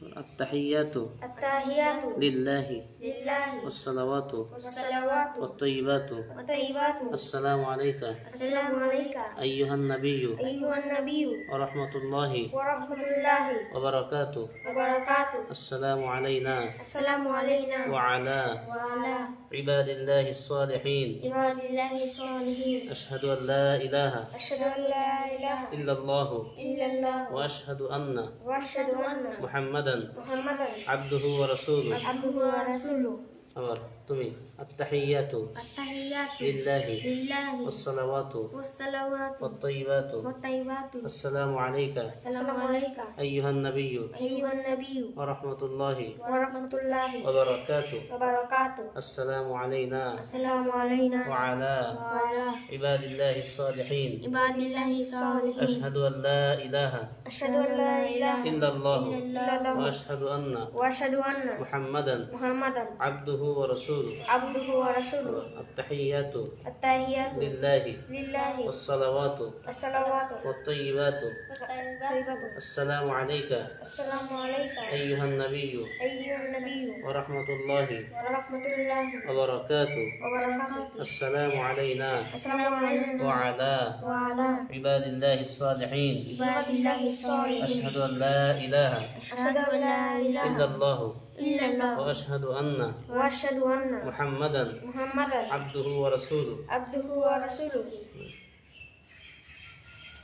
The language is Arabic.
التحيات لله والصلوات والطيبات السلام عليك أيها النبي ورحمة الله وبركاته السلام علينا وعلى عباد الله الصالحين أشهد أن لا إله إلا الله وأشهد أن محمدا عبده ورسوله আবার তুমি التحيات لله والصلوات والطيبات السلام عليك أيها النبي ورحمة الله وبركاته السلام علينا وعلى عباد الله الصالحين أشهد أن لا إله إلا الله وأشهد أن محمدا عبده ورسوله التحيات لله والصلوات والطيبات السلام عليك أيها النبي ورحمة الله وبركاته السلام علينا وعلى عباد الله الصالحين أشهد أن لا إله إلا الله وأشهد أن محمدا عبده ورسوله